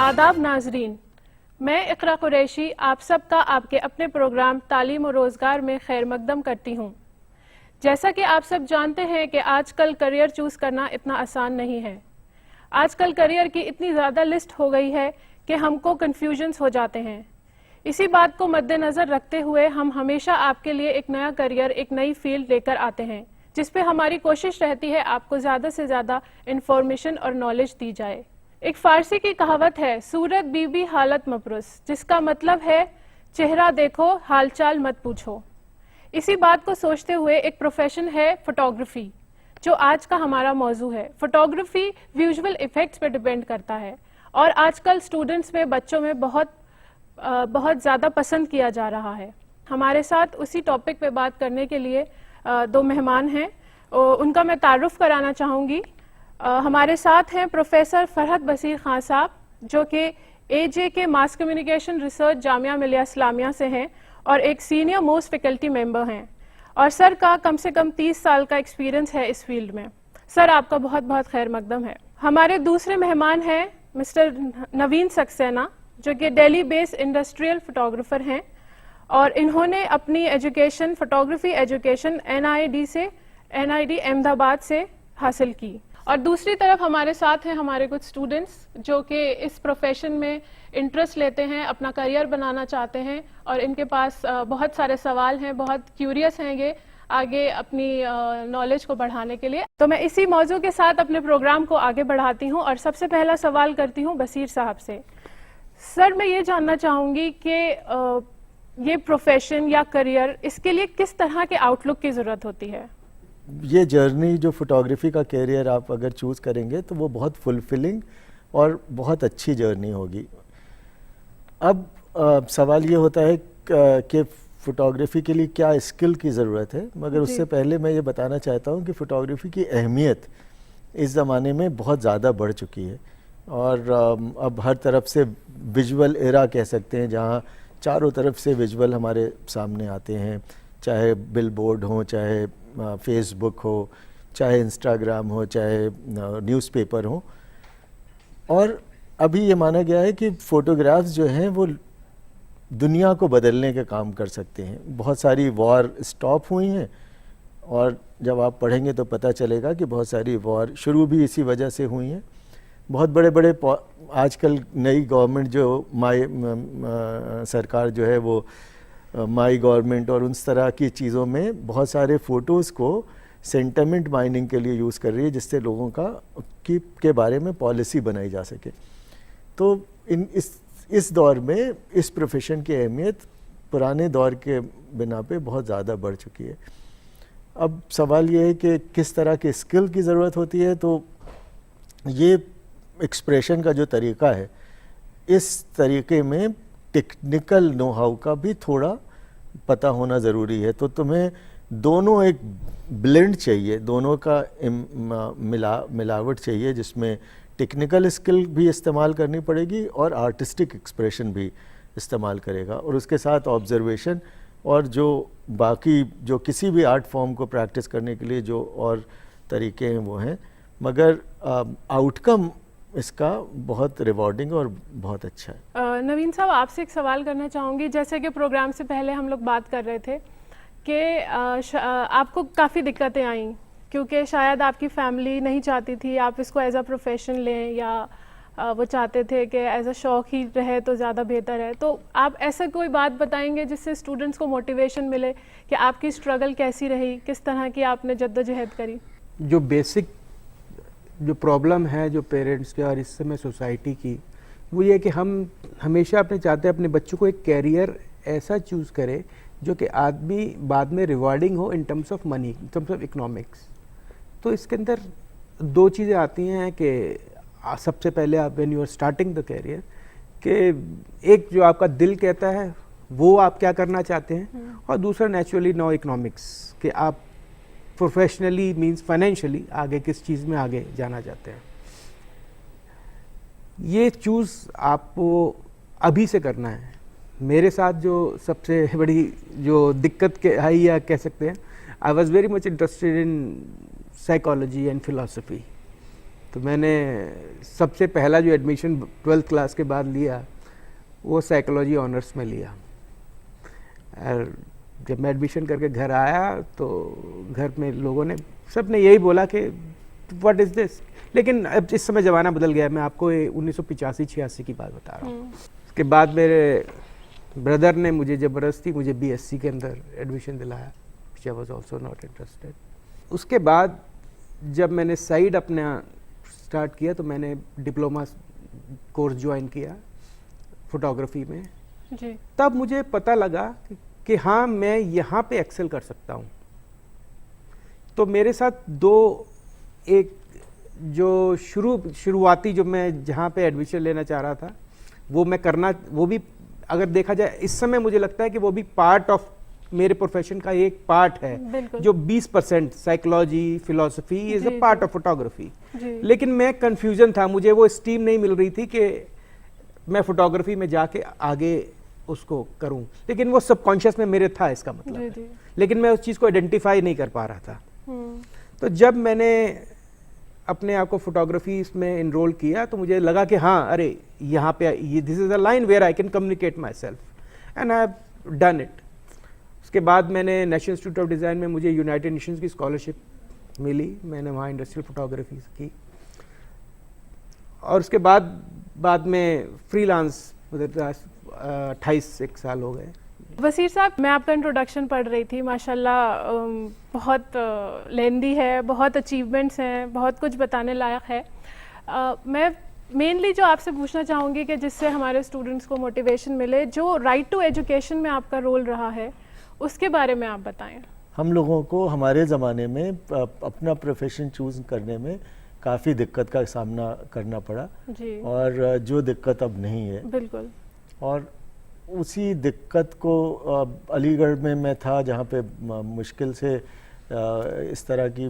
आदाब नाजरीन, मैं इकरा कुरैशी आप सबका आपके अपने प्रोग्राम तालीम और रोज़गार में खैर मकदम करती हूँ। जैसा कि आप सब जानते हैं कि आजकल करियर चूज़ करना इतना आसान नहीं है। आजकल करियर की इतनी ज़्यादा लिस्ट हो गई है कि हमको कन्फ्यूजन्स हो जाते हैं। इसी बात को मद्देनज़र रखते हुए हम हमेशा आपके लिए एक नया करियर, एक नई फील्ड लेकर आते हैं, जिस पे हमारी कोशिश रहती है आपको ज़्यादा से ज़्यादा इंफॉर्मेशन और नॉलेज दी जाए। एक फ़ारसी की कहावत है, सूरत बीबी हालत मपरुस, जिसका मतलब है चेहरा देखो हालचाल मत पूछो। इसी बात को सोचते हुए एक प्रोफेशन है फ़ोटोग्राफ़ी, जो आज का हमारा मौजू है। फ़ोटोग्राफ़ी विजुअल इफ़ेक्ट्स पे डिपेंड करता है और आजकल स्टूडेंट्स में, बच्चों में बहुत ज़्यादा पसंद किया जा रहा है। हमारे साथ उसी टॉपिक पे बात करने के लिए दो मेहमान हैं, उनका मैं तारुफ कराना चाहूँगी। हमारे साथ हैं प्रोफेसर फरहत बसीर खान साहब, जो कि AJ के mass communication research Jamia Millia Islamia से हैं और एक सीनियर मोस्ट फैकल्टी मेंबर हैं, और सर का कम से कम 30 साल का एक्सपीरियंस है इस फील्ड में। सर, आपका बहुत बहुत खैर मकदम है। हमारे दूसरे मेहमान हैं मिस्टर नवीन सक्सेना, जो कि दिल्ली बेस्ड इंडस्ट्रियल फोटोग्राफर हैं और इन्होंने अपनी education, photography education NID Ahmedabad से हासिल की। और दूसरी तरफ हमारे साथ हैं हमारे कुछ स्टूडेंट्स जो कि इस प्रोफेशन में इंटरेस्ट लेते हैं, अपना करियर बनाना चाहते हैं और इनके पास बहुत सारे सवाल हैं, बहुत क्यूरियस हैं ये आगे अपनी नॉलेज को बढ़ाने के लिए। तो मैं इसी मौजू के साथ अपने प्रोग्राम को आगे बढ़ाती हूँ और सबसे पहला सवाल करती हूँ बसीर साहब से। सर, मैं ये जानना चाहूँगी कि ये प्रोफेशन या करियर, इसके लिए किस तरह के आउटलुक की ज़रूरत होती है? ये जर्नी जो फोटोग्राफी का कैरियर आप अगर चूज़ करेंगे तो वो बहुत फुलफिलिंग और बहुत अच्छी जर्नी होगी। अब सवाल ये होता है कि फ़ोटोग्राफी के लिए क्या स्किल की ज़रूरत है, मगर उससे पहले मैं ये बताना चाहता हूँ कि फ़ोटोग्राफी की अहमियत इस ज़माने में बहुत ज़्यादा बढ़ चुकी है और अब हर तरफ से विजुअल एरा कह सकते हैं, जहाँ चारों तरफ से विजुअल हमारे सामने आते हैं, चाहे बिलबोर्ड हो, चाहे फेसबुक हो, चाहे इंस्टाग्राम हो, चाहे न्यूज़पेपर हो। और अभी ये माना गया है कि फ़ोटोग्राफ्स जो हैं वो दुनिया को बदलने का काम कर सकते हैं। बहुत सारी वॉर स्टॉप हुई हैं और जब आप पढ़ेंगे तो पता चलेगा कि बहुत सारी वॉर शुरू भी इसी वजह से हुई हैं। बहुत बड़े बड़े आजकल नई गवर्नमेंट जो सरकार जो है वो माई गवर्नमेंट और उस तरह की चीज़ों में बहुत सारे फ़ोटोज़ को सेंटिमेंट माइनिंग के लिए यूज़ कर रही है, जिससे लोगों के बारे में पॉलिसी बनाई जा सके। तो इस दौर में इस प्रोफेशन की अहमियत पुराने दौर के बिना पे बहुत ज़्यादा बढ़ चुकी है। अब सवाल ये है कि किस तरह के स्किल की ज़रूरत होती है। तो ये एक्सप्रेशन का जो तरीका है, इस तरीके में टेक्निकल नो हाउ का भी थोड़ा पता होना ज़रूरी है। तो तुम्हें दोनों एक ब्लेंड चाहिए, दोनों का मिलावट चाहिए, जिसमें टेक्निकल स्किल भी इस्तेमाल करनी पड़ेगी और आर्टिस्टिक एक्सप्रेशन भी इस्तेमाल करेगा, और उसके साथ ऑब्जर्वेशन और जो बाकी जो किसी भी आर्ट फॉर्म को प्रैक्टिस करने के लिए जो और तरीके हैं वो हैं, मगर आउटकम इसका बहुत रिवॉर्डिंग और बहुत अच्छा है। नवीन साहब, आपसे एक सवाल करना चाहूँगी। जैसे कि प्रोग्राम से पहले हम लोग बात कर रहे थे कि आपको काफ़ी दिक्कतें आईं क्योंकि शायद आपकी फैमिली नहीं चाहती थी आप इसको एज अ प्रोफेशन लें, या वो चाहते थे कि एज अ शौक ही रहे तो ज़्यादा बेहतर है। तो आप ऐसा कोई बात बताएंगे जिससे स्टूडेंट्स को मोटिवेशन मिले कि आपकी स्ट्रगल कैसी रही, किस तरह की आपने जद्दोजहद करी? जो बेसिक जो प्रॉब्लम है जो पेरेंट्स के और इस समय सोसाइटी की, वो ये कि हम हमेशा अपने चाहते हैं अपने बच्चों को एक कैरियर ऐसा चूज़ करे जो कि आदमी बाद में रिवार्डिंग हो in terms of money, in terms of economics. तो इसके अंदर दो चीज़ें आती हैं कि सबसे पहले आप when you are starting the career, कि एक जो आपका दिल कहता है वो आप क्या करना चाहते हैं, और दूसरा नेचुरली नो इकोनॉमिक्स, कि आप प्रोफेशनली मींस फाइनेंशियली आगे किस चीज़ में आगे जाना चाहते हैं। ये चूज़ आपको अभी से करना है। मेरे साथ जो सबसे बड़ी जो दिक्कत के है या कह सकते हैं, I was very much interested in psychology and philosophy, तो मैंने सबसे पहला जो एडमिशन 12th क्लास के बाद लिया वो साइकोलॉजी ऑनर्स में लिया। और जब मैं एडमिशन करके घर आया तो घर में लोगों ने सब ने यही बोला कि व्हाट इज़ दिस, लेकिन अब इस समय ज़माना बदल गया। मैं आपको 1985-86 की बात बता रहा हूँ। उसके बाद मेरे ब्रदर ने मुझे ज़बरदस्ती मुझे BSc के अंदर एडमिशन दिलाया, which I was also not interested। उसके बाद जब मैंने साइड अपना स्टार्ट किया तो मैंने डिप्लोमा कोर्स ज्वाइन किया फोटोग्राफी में जी। तब मुझे पता लगा कि हाँ मैं यहाँ पे एक्सेल कर सकता हूँ। तो मेरे साथ एक जो शुरुआती जो मैं जहाँ पे एडमिशन लेना चाह रहा था वो भी अगर देखा जाए इस समय मुझे लगता है कि वो भी पार्ट ऑफ मेरे प्रोफेशन का एक पार्ट है। जो 20% psychology philosophy is a part of photography. लेकिन मैं कंफ्यूजन था, मुझे वो स्टीम नहीं मिल रही थी कि मैं फोटोग्राफी में जाके आगे उसको करूं, लेकिन वो सबकॉन्शियस में मेरे था इसका मतलब है। लेकिन मैं उस चीज़ को आइडेंटिफाई नहीं कर पा रहा था। तो जब मैंने अपने आप को फोटोग्राफी में इनरोल किया तो मुझे लगा कि हाँ अरे यहाँ पे this is a line where I can communicate myself and I have done it. उसके बाद मैंने नेशनल इंस्टीट्यूट ऑफ डिज़ाइन में मुझे यूनाइटेड नेशंस की स्कॉलरशिप मिली, मैंने वहाँ इंडस्ट्रियल फोटोग्राफी की। और उसके बाद में फ्रीलांस 28 एक साल हो गए। वसीर साहब, मैं आपका इंट्रोडक्शन पढ़ रही थी, माशाल्लाह बहुत लेंदी है, बहुत अचीवमेंट्स हैं, बहुत कुछ बताने लायक है। मैं मेनली जो आपसे पूछना चाहूँगी कि जिससे हमारे स्टूडेंट्स को मोटिवेशन मिले, जो राइट टू एजुकेशन में आपका रोल रहा है उसके बारे में आप बताएं। हम लोगों को हमारे ज़माने में अपना प्रोफेशन चूज़ करने में काफ़ी दिक्कत का सामना करना पड़ा जी। और जो दिक्कत अब नहीं है। बिल्कुल। और उसी दिक्कत को अलीगढ़ में मैं था जहाँ पे मुश्किल से इस तरह की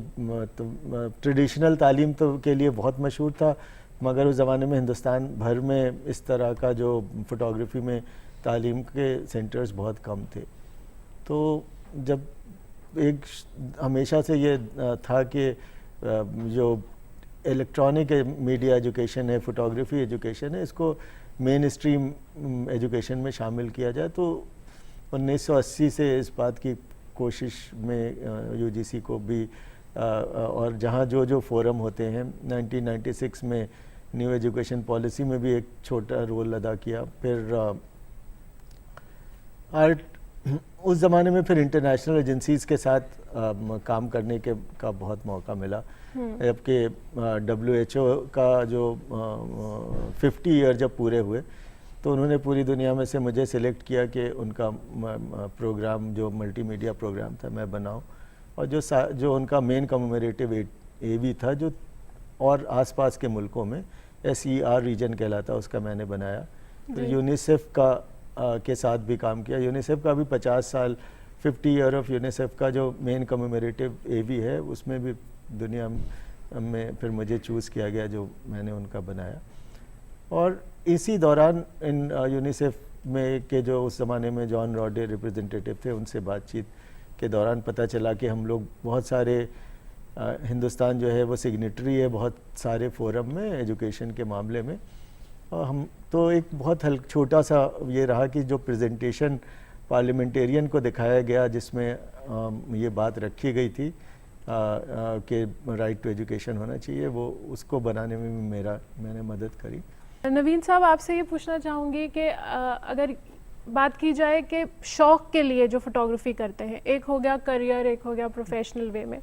ट्रेडिशनल तालीम तो के लिए बहुत मशहूर था, मगर उस ज़माने में हिंदुस्तान भर में इस तरह का जो फ़ोटोग्राफी में तालीम के सेंटर्स बहुत कम थे। तो जब एक हमेशा से ये था कि जो इलेक्ट्रॉनिक मीडिया एजुकेशन है, फ़ोटोग्राफी एजुकेशन है, इसको मेन स्ट्रीम एजुकेशन में शामिल किया जाए। तो 1980 से इस बात की कोशिश में यूजीसी को भी और जहाँ जो फोरम होते हैं, 1996 में न्यू एजुकेशन पॉलिसी में भी एक छोटा रोल अदा किया। फिर आर्ट उस ज़माने में फिर इंटरनेशनल एजेंसीज़ के साथ काम करने का बहुत मौका मिला। जबकि WHO का जो 50 ईयर जब पूरे हुए तो उन्होंने पूरी दुनिया में से मुझे सिलेक्ट किया कि उनका प्रोग्राम जो मल्टीमीडिया प्रोग्राम था मैं बनाऊं, और जो उनका मेन कमेमोरेटिव AV था जो और आसपास के मुल्कों में SER रीजन कहलाता उसका मैंने बनाया। फिर यूनिसेफ का के साथ भी काम किया। यूनिसेफ का भी 50 साल 50 ईयर ऑफ यूनिसेफ का जो मेन कमेमोरेटिव AV है उसमें भी दुनिया में फिर मुझे चूज़ किया गया जो मैंने उनका बनाया। और इसी दौरान इन यूनिसेफ में के जो उस ज़माने में जॉन रॉडे रिप्रेजेंटेटिव थे, उनसे बातचीत के दौरान पता चला कि हम लोग बहुत सारे हिंदुस्तान जो है वो सिग्नेटरी है बहुत सारे फोरम में एजुकेशन के मामले में। और हम तो एक बहुत छोटा सा ये रहा कि जो प्रेजेंटेशन पार्लियामेंटेरियन को दिखाया गया जिसमें ये बात रखी गई थी कि राइट टू एजुकेशन होना चाहिए, वो उसको बनाने में भी मैंने मदद करी। नवीन साहब, आपसे ये पूछना चाहूँगी कि अगर बात की जाए कि शौक़ के लिए जो फोटोग्राफी करते हैं, एक हो गया करियर, एक हो गया प्रोफेशनल वे में,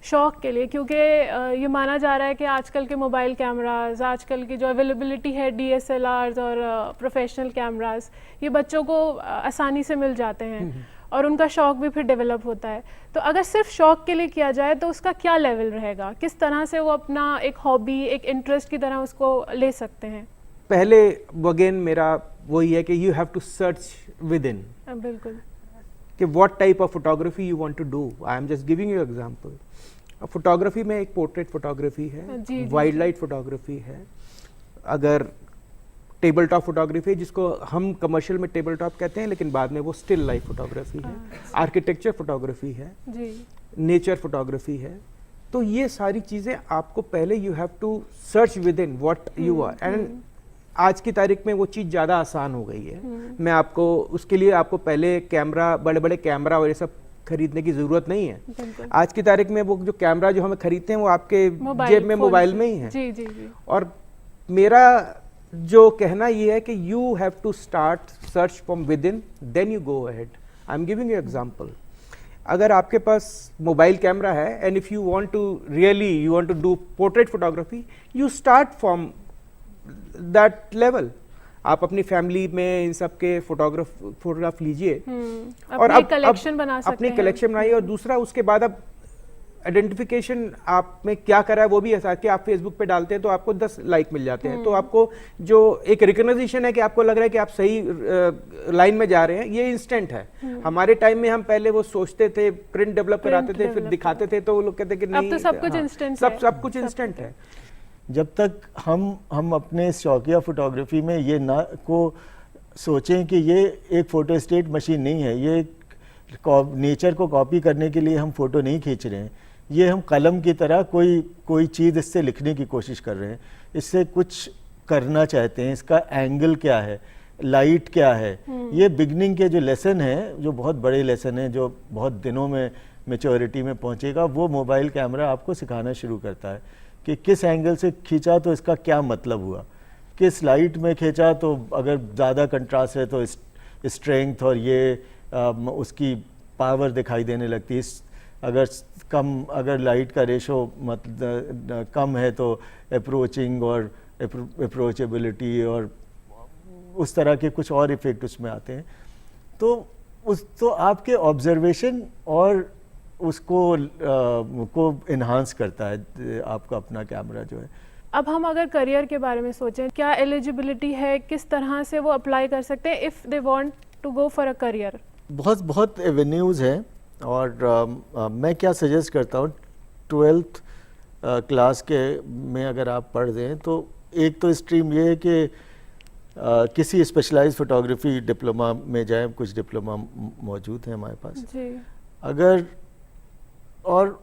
शौक़ के लिए, क्योंकि ये माना जा रहा है कि आजकल के मोबाइल कैमरास, आजकल की जो अवेलेबिलिटी है DSLRs और प्रोफेशनल कैमरास, ये बच्चों को आसानी से मिल जाते हैं और उनका शौक़ भी फिर डेवलप होता है। तो अगर सिर्फ शौक़ के लिए किया जाए तो उसका क्या लेवल रहेगा, किस तरह से वो अपना एक हॉबी, एक इंटरेस्ट की तरह उसको ले सकते हैं? पहले अगेन मेरा वही है कि you have to search within. बिल्कुल, कि what type of photography you want to do. I am just giving you example. Photography में एक पोर्ट्रेट फोटोग्राफी है, वाइल्ड लाइट फोटोग्राफी है, अगर टेबल टॉप फोटोग्राफी है जिसको हम कमर्शियल में टेबल टॉप कहते हैं, लेकिन बाद में वो स्टिल लाइफ फोटोग्राफी है, आर्किटेक्चर फोटोग्राफी है, नेचर फोटोग्राफी है, तो ये सारी चीज़ें आपको पहले you have to search within what you are, and आज की तारीख में वो चीज़ ज़्यादा आसान हो गई है। मैं आपको उसके लिए आपको पहले कैमरा, बड़े बड़े कैमरा और ये सब खरीदने की ज़रूरत नहीं है। आज की तारीख में वो जो कैमरा जो हमें खरीदते हैं वो आपके जेब में, मोबाइल में ही है। जी जी जी। और मेरा जो कहना ये है कि you have to start search from within, then you go ahead. I am giving you example. अगर आपके पास मोबाइल कैमरा है and if you want to really you want to do portrait photography, you start from that level. आप अपनी family में इन सब के photograph लीजिए और अपनी कलेक्शन बना सकते अपनी हैं। कलेक्शन बनाइए। और दूसरा, उसके बाद अब आइडेंटिफिकेशन आप में क्या करा है वो भी ऐसा कि आप फेसबुक पे डालते हैं तो आपको 10 लाइक मिल जाते हैं, तो आपको जो एक रिकग्नाइजेशन है कि आपको लग रहा है कि आप सही लाइन में जा रहे हैं, ये इंस्टेंट है। हमारे टाइम में हम पहले वो सोचते थे, प्रिंट डेवलप कराते थे, फिर दिखाते थे, तो वो लोग कहते कि नहीं, अब तो सब कुछ इंस्टेंट है। सब कुछ इंस्टेंट है। जब तक हम अपने शौकिया फोटोग्राफी में ये ना को सोचें कि ये एक फोटो स्टेट मशीन नहीं है, ये नेचर को कॉपी करने के लिए हम फोटो नहीं खींच रहे हैं, ये हम कलम की तरह कोई चीज़ इससे लिखने की कोशिश कर रहे हैं, इससे कुछ करना चाहते हैं, इसका एंगल क्या है, लाइट क्या है। ये बिगनिंग के जो लेसन है, जो बहुत बड़े लेसन हैं, जो बहुत दिनों में मेच्योरिटी में पहुंचेगा, वो मोबाइल कैमरा आपको सिखाना शुरू करता है कि किस एंगल से खींचा तो इसका क्या मतलब हुआ, किस लाइट में खींचा तो अगर ज़्यादा कंट्रास्ट है तो स्ट्रेंथ और ये उसकी पावर दिखाई देने लगती है। अगर लाइट का रेशो कम है तो अप्रोचिंग और अप्रोचेबिलिटी और उस तरह के कुछ और इफेक्ट उसमें आते हैं। तो आपके ऑब्जर्वेशन और उसको को इन्हांस करता है आपका अपना कैमरा जो है। अब हम अगर करियर के बारे में सोचें, क्या एलिजिबिलिटी है, किस तरह से वो अप्लाई कर सकते हैं if they want to go for a career? बहुत एवेन्यूज़ हैं और मैं क्या सजेस्ट करता हूँ, 12th क्लास के में अगर आप पढ़ दें तो एक तो स्ट्रीम ये है कि किसी स्पेशलाइज्ड फोटोग्राफी डिप्लोमा में जाएं, कुछ डिप्लोमा मौजूद हैं हमारे पास जी। अगर, और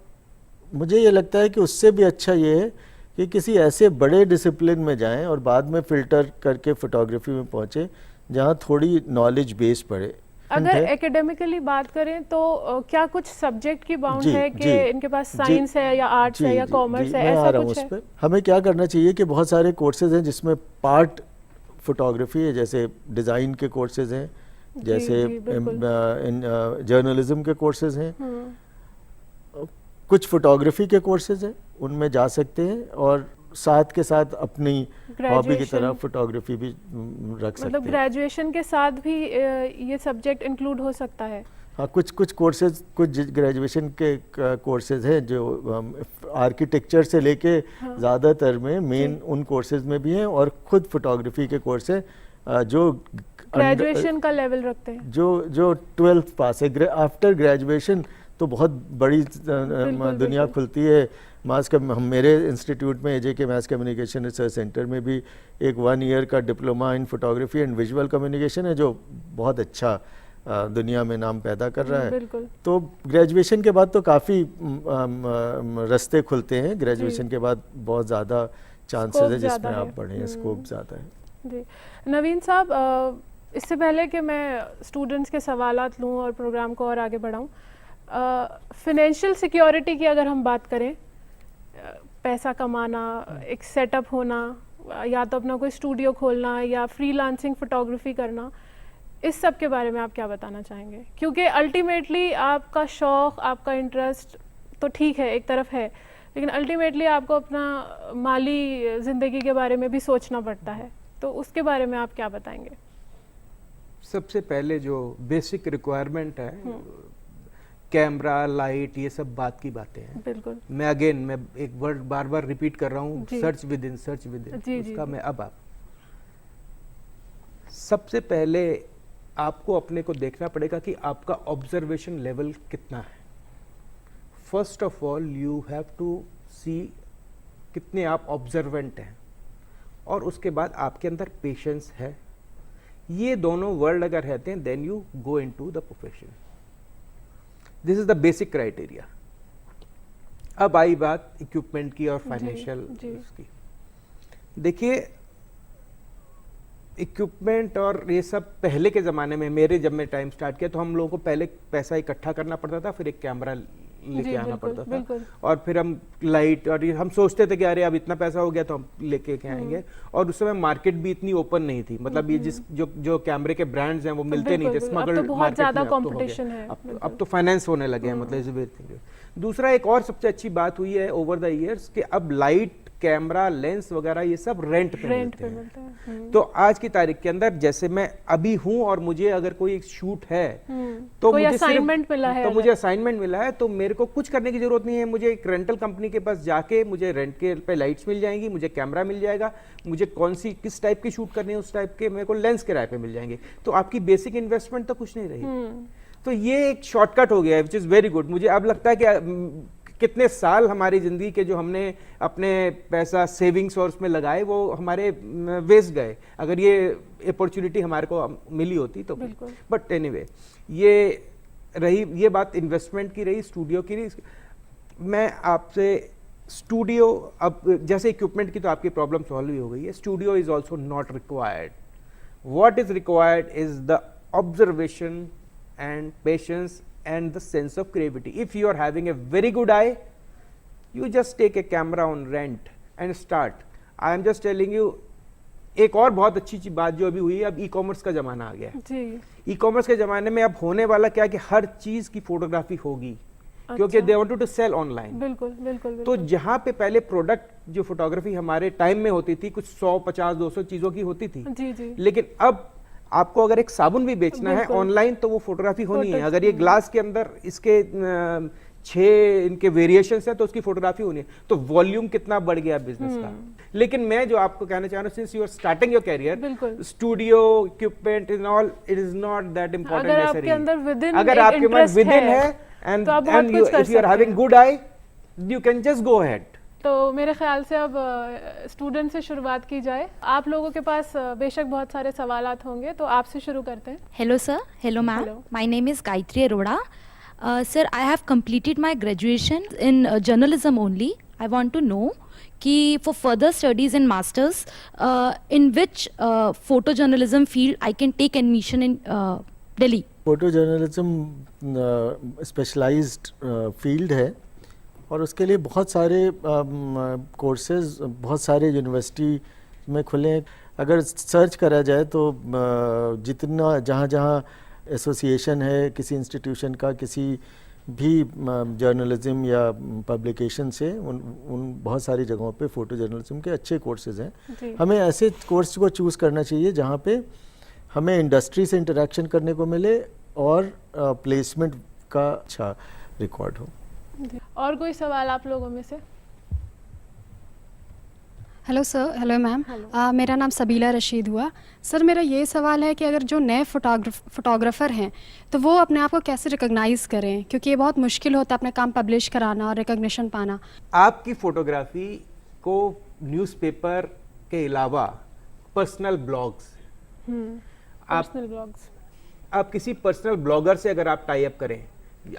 मुझे ये लगता है कि उससे भी अच्छा ये है कि किसी ऐसे बड़े डिसिप्लिन में जाएं और बाद में फ़िल्टर करके फ़ोटोग्राफी में पहुँचे जहाँ थोड़ी नॉलेज बेस पड़े। अगर एकेडमिकली बात करें तो क्या कुछ सब्जेक्ट की बाउंड है कि इनके पास साइंस है या आर्ट्स है या कॉमर्स है, ऐसा कुछ है? हमें क्या करना चाहिए कि बहुत सारे कोर्सेज हैं जिसमें पार्ट फोटोग्राफी है, जैसे डिज़ाइन के कोर्सेज हैं, जैसे जर्नलिज्म के कोर्सेज हैं, कुछ फोटोग्राफी के कोर्सेज हैं, उनमें जा सकते हैं और साथ के साथ अपनी हॉबी की तरह फोटोग्राफी भी रख सकते हैं। मतलब ग्रेजुएशन के साथ भी ये सब्जेक्ट इंक्लूड हो सकता है? हाँ, कुछ कोर्सेज, कुछ ग्रेजुएशन के कोर्सेज हैं जो आर्किटेक्चर से लेके ज़्यादातर में मेन उन कोर्सेज में भी हैं, और खुद फोटोग्राफी के कोर्स हैं जो ग्रेजुएशन का लेवल रखते हैं, जो 12th पास है। आफ्टर ग्रेजुएशन तो बहुत बड़ी दुनिया खुलती है। मेरे इंस्टीट्यूट में AJK mass communication research centre में भी एक 1 ईयर का diploma in photography and visual communication है जो बहुत अच्छा दुनिया में नाम पैदा कर रहा है। तो ग्रेजुएशन के बाद तो काफ़ी रास्ते खुलते हैं, ग्रेजुएशन के बाद बहुत ज़्यादा चांसेस है जिसमें आप बढ़ें, स्कोप ज़्यादा है। जी नवीन साहब, इससे पहले कि मैं स्टूडेंट्स के सवालात लूँ और प्रोग्राम को और आगे बढ़ाऊँ, फिनेंशियल सिक्योरिटी की अगर हम बात करें, पैसा कमाना, एक सेटअप होना, या तो अपना कोई स्टूडियो खोलना या फ्रीलांसिंग फोटोग्राफी करना, इस सब के बारे में आप क्या बताना चाहेंगे? क्योंकि अल्टीमेटली आपका शौक़, आपका इंटरेस्ट तो ठीक है, एक तरफ है, लेकिन अल्टीमेटली आपको अपना माली ज़िंदगी के बारे में भी सोचना पड़ता है, तो उसके बारे में आप क्या बताएंगे? सबसे पहले जो बेसिक रिक्वायरमेंट है, कैमरा, लाइट, ये सब बात की बातें हैं। बिल्कुल। मैं एक वर्ड बार बार रिपीट कर रहा हूँ, search with in, search with in. उसका मैं अब सबसे पहले आपको अपने को देखना पड़ेगा कि आपका ऑब्जर्वेशन लेवल कितना है। First of all you have to see कितने आप ऑब्जर्वेंट हैं, और उसके बाद आपके अंदर पेशेंस है। ये दोनों वर्ड अगर रहते हैं, then you go into the profession. This is the basic criteria. अब आई बात इक्विपमेंट की और फाइनेंशियल जी। की। देखिए इक्विपमेंट और ये सब पहले के ज़माने में, जब मैं टाइम स्टार्ट किया तो हम लोगों को पहले पैसा इकट्ठा करना पड़ता था, फिर एक कैमरा लेके जी, आना बिल्कुल, पड़ता था, बिल्कुल। और फिर हम लाइट, और ये हम सोचते थे कि अरे अब इतना पैसा हो गया तो हम लेके के आएंगे, और उस समय मार्केट भी इतनी ओपन नहीं थी, मतलब ये जो कैमरे के ब्रांड्स हैं वो मिलते नहीं थे, बिल्कुल, अब स्मगल्ड तो बहुत मार्केट ज़्यादा में अब तो हो कंपटीशन गया। है, अब बिल्कुल। तो फाइनेंस होने लगे हैं, मतलब इज वेरी थिंग। दूसरा एक और सबसे अच्छी बात हुई है ओवर द इयर्स कि अब लाइट, कैमरा, लेंस वगैरह ये सब रेंट पे मिलते हैं। तो आज की तारीख के अंदर जैसे मैं अभी हूं और मुझे अगर कोई एक शूट है तो कोई मुझे असाइनमेंट मिला है, तो मुझे असाइनमेंट मिला है, तो मेरे को कुछ करने की जरूरत नहीं है, मुझे एक रेंटल कंपनी के पास जाके मुझे रेंट के पे लाइट्स मिल जाएंगी, मुझे कैमरा मिल जाएगा, मुझे किस टाइप की शूट करनी है उस टाइप के मेरे को लेंस किराए पे मिल जाएंगे, तो आपकी बेसिक इन्वेस्टमेंट तो कुछ नहीं रही। तो ये एक शॉर्टकट हो गया है विच इज वेरी गुड। मुझे अब लगता है कि कितने साल हमारी जिंदगी के जो हमने अपने पैसा सेविंग सोर्स में लगाए वो हमारे वेस्ट गए, अगर ये अपॉर्चुनिटी हमारे को मिली होती तो। बट एनीवे, ये बात इन्वेस्टमेंट की रही, स्टूडियो की रही। मैं आपसे स्टूडियो, अब जैसे इक्विपमेंट की तो आपकी प्रॉब्लम सॉल्व ही हो गई है, studio is also not required. What is required is the observation and patience and the sense of creativity. If you are having a very good eye, you just take a camera on rent and start. I am just telling you, एक और बहुत अच्छी बात जो अभी हुई है, अब ई कॉमर्स का जमाना आ गया है। ई कॉमर्स के जमाने में अब होने वाला क्या कि हर चीज की फोटोग्राफी होगी, क्योंकि they wanted to sell online. बिल्कुल, बिल्कुल। तो जहां पे पहले प्रोडक्ट जो फोटोग्राफी हमारे टाइम में होती थी कुछ 100, 50, 200 चीजों की होती थी, जी। लेकिन अब आपको अगर एक साबुन भी बेचना है ऑनलाइन तो वो फोटोग्राफी होनी है। अगर ये ग्लास के अंदर इसके 6 इनके वेरिएशंस हैं तो उसकी फोटोग्राफी होनी है। तो वॉल्यूम कितना बढ़ गया बिजनेस का। लेकिन मैं जो आपको कहना चाह रहा हूँ, since you are starting your career, studio equipment is all, it is not that important. अगर आपके अंदर विदिन है and if you are having good eye, you can just go ahead. तो मेरे ख्याल से अब स्टूडेंट से शुरुआत की जाए। आप लोगों के पास बेशक बहुत सारे सवालात होंगे, तो आपसे शुरू करते हैं। Hello sir, hello ma'am, my name is Gayatri Arora. Sir, I have completed my graduation in journalism only. I want to know कि for further studies and masters, in which photojournalism field I can take admission in Delhi? Photojournalism specialised field है और उसके लिए बहुत सारे courses बहुत सारे university में खुले हैं। अगर सर्च करा जाए तो जितना जहाँ एसोसिएशन है किसी इंस्टीट्यूशन का, किसी भी जर्नलिज्म या पब्लिकेशन से, उन बहुत सारी जगहों पे फ़ोटो जर्नलिज्म के अच्छे कोर्सेज हैं। हमें ऐसे कोर्स को चूज़ करना चाहिए जहाँ पे हमें इंडस्ट्री से इंटरेक्शन करने को मिले और प्लेसमेंट का अच्छा रिकॉर्ड हो। और कोई सवाल आप लोगों में से? हेलो सर, हेलो मैम, मेरा नाम सबीला रशीद हुआ। सर, मेरा ये सवाल है कि अगर जो नए फोटोग्राफ़र हैं तो वो अपने आप को कैसे रिकॉग्नाइज़ करें, क्योंकि ये बहुत मुश्किल होता है अपना काम पब्लिश कराना और रिकॉग्निशन पाना। आपकी फ़ोटोग्राफी को न्यूज़पेपर के अलावा पर्सनल ब्लॉग्स, आप किसी पर्सनल ब्लॉगर से अगर आप टाई अप करें,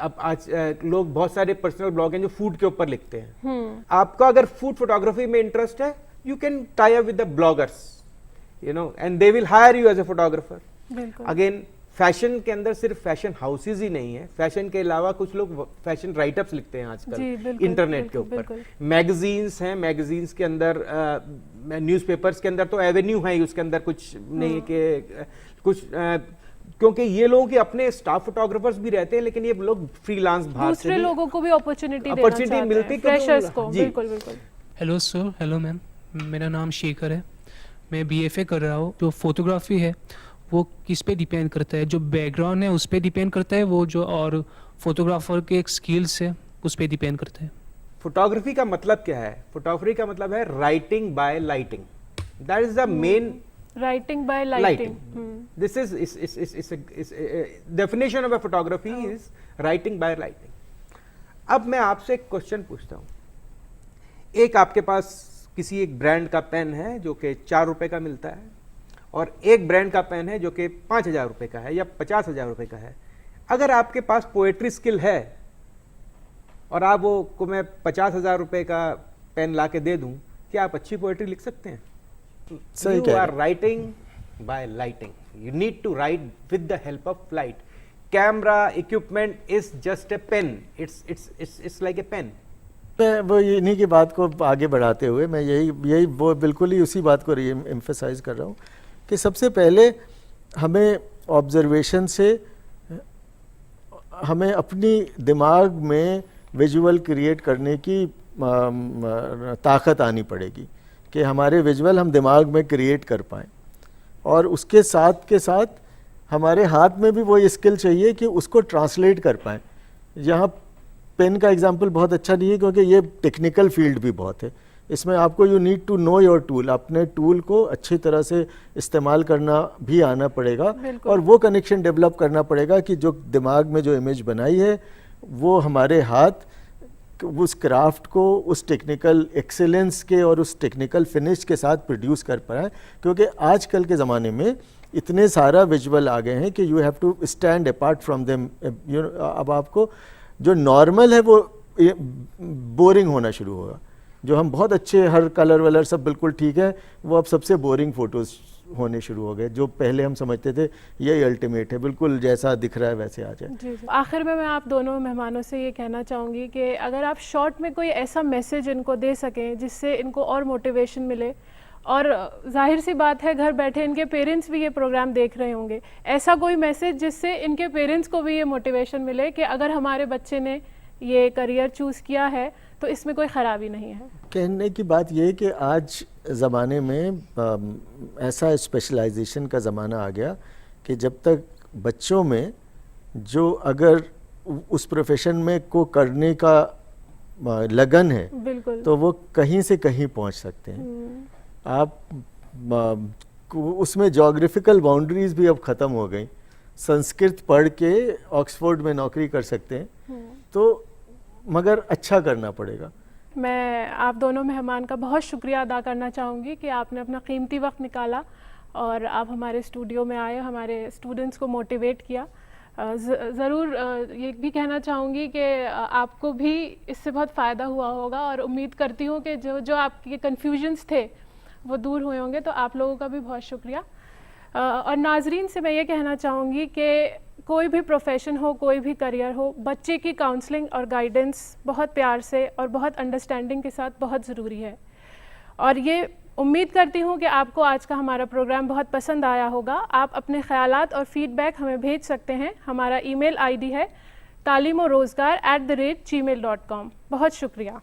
अब आज लोग बहुत सारे पर्सनल ब्लॉग हैं जो फूड के ऊपर लिखते हैं। आपका अगर फूड फोटोग्राफी में इंटरेस्ट है, you can tie up with the bloggers, you know, and they will hire you as a photographer. Again, fashion के अंदर सिर्फ फैशन हाउसेज ही नहीं है, फैशन के अलावा कुछ लोग फैशन राइटअप्स लिखते हैं आजकल इंटरनेट के ऊपर। मैगजीन्स हैं, मैगजीन्स के अंदर, न्यूज़पेपर्स के अंदर तो एवेन्यू है, उसके अंदर कुछ नहीं है कि कुछ, क्योंकि ये लोगों के अपने स्टाफ फोटोग्राफर्स भी रहते हैं, लेकिन ये लोग फ्रीलांस बाहर से दूसरे लोगों को भी अपॉर्चुनिटी मिलती है, फ्रेशर्स को। बिल्कुल बिल्कुल। हेलो सर, हेलो मैम, मेरा नाम शेखर है, मैं बीएफए कर रहा हूँ। जो फोटोग्राफी है वो किस पे डिपेंड करता है? जो बैकग्राउंड है उस पे डिपेंड करता है वो, जो और फोटोग्राफर के एक स्किल्स है उस पे डिपेंड करता है। फोटोग्राफी का मतलब क्या है? फोटोग्राफी का मतलब है writing by lighting. That is the main writing by lighting. This is definition of a photography is writing by lighting. अब मैं आपसे एक क्वेश्चन पूछता हूँ। एक आपके पास किसी एक ब्रांड का पेन है जो कि 4 रुपए का मिलता है, और एक ब्रांड का पेन है जो कि 5,000 रुपए का है या 50,000 रुपए का है। अगर आपके पास पोएट्री स्किल है और आप वो को मैं 50,000 रुपए का पेन ला के दे दूं, क्या आप अच्छी पोएट्री लिख सकते हैं? सही You कह are रहे writing by lighting. You need to write with the help of light. Camera equipment is just a pen. It's like a pen. मैं वो इन्हीं की बात को आगे बढ़ाते हुए मैं यही वो बिल्कुल ही उसी बात को एम्फेसाइज कर रहा हूँ कि सबसे पहले हमें ऑब्जर्वेशन से हमें अपनी दिमाग में विजुअल क्रिएट करने की ताकत आनी पड़ेगी कि हमारे विजुअल हम दिमाग में क्रिएट कर पाएँ, और उसके साथ के साथ हमारे हाथ में भी वो स्किल चाहिए कि उसको ट्रांसलेट कर पाएँ। यहाँ पेन का एग्जाम्पल बहुत अच्छा नहीं है क्योंकि ये टेक्निकल फील्ड भी बहुत है, इसमें आपको you need to know your tool, अपने टूल को अच्छी तरह से इस्तेमाल करना भी आना पड़ेगा और वो कनेक्शन डेवलप करना पड़ेगा कि जो दिमाग में जो इमेज बनाई है वो हमारे हाथ उस क्राफ्ट को उस टेक्निकल एक्सेलेंस के और उस टेक्निकल फिनिश के साथ प्रोड्यूस कर पाए, क्योंकि आजकल के ज़माने में इतने सारा विजुअल आ गए हैं कि you have to stand apart from them. You know, अब आपको जो नॉर्मल है वो बोरिंग होना शुरू होगा। जो हम बहुत अच्छे हर कलर वलर सब बिल्कुल ठीक है, वो अब सबसे बोरिंग फ़ोटोज़ होने शुरू हो गए। जो पहले हम समझते थे यही अल्टीमेट है, बिल्कुल जैसा दिख रहा है वैसे आ जाए। जी। आखिर में मैं आप दोनों मेहमानों से ये कहना चाहूँगी कि अगर आप शॉर्ट में कोई ऐसा मैसेज इनको दे सकें जिससे इनको और मोटिवेशन मिले, और जाहिर सी बात है घर बैठे इनके पेरेंट्स भी ये प्रोग्राम देख रहे होंगे, ऐसा कोई मैसेज जिससे इनके पेरेंट्स को भी ये मोटिवेशन मिले कि अगर हमारे बच्चे ने ये करियर चूज़ किया है तो इसमें कोई ख़राबी नहीं है। कहने की बात यह है कि आज ज़माने में ऐसा स्पेशलाइजेशन का ज़माना आ गया कि जब तक बच्चों में जो अगर उस प्रोफेशन में को करने का लगन है बिल्कुल, तो वो कहीं से कहीं पहुंच सकते हैं। आप उसमें जोग्राफिकल बाउंड्रीज भी अब ख़त्म हो गई। संस्कृत पढ़ के ऑक्सफोर्ड में नौकरी कर सकते हैं, तो मगर अच्छा करना पड़ेगा। मैं आप दोनों मेहमान का बहुत शुक्रिया अदा करना चाहूँगी कि आपने अपना कीमती वक्त निकाला और आप हमारे स्टूडियो में आए, हमारे स्टूडेंट्स को मोटिवेट किया। ज़रूर ये भी कहना चाहूँगी कि आपको भी इससे बहुत फ़ायदा हुआ होगा, और उम्मीद करती हूँ कि जो आपके कन्फ्यूजन्स थे वो दूर हुए होंगे। तो आप लोगों का भी बहुत शुक्रिया। और नाजरीन से मैं ये कहना चाहूँगी कि कोई भी प्रोफेशन हो, कोई भी करियर हो, बच्चे की काउंसलिंग और गाइडेंस बहुत प्यार से और बहुत अंडरस्टैंडिंग के साथ बहुत ज़रूरी है। और ये उम्मीद करती हूँ कि आपको आज का हमारा प्रोग्राम बहुत पसंद आया होगा। आप अपने ख़यालात और फीडबैक हमें भेज सकते हैं। हमारा ईमेल आईडी है talimorozgar@gmail.com। बहुत शुक्रिया।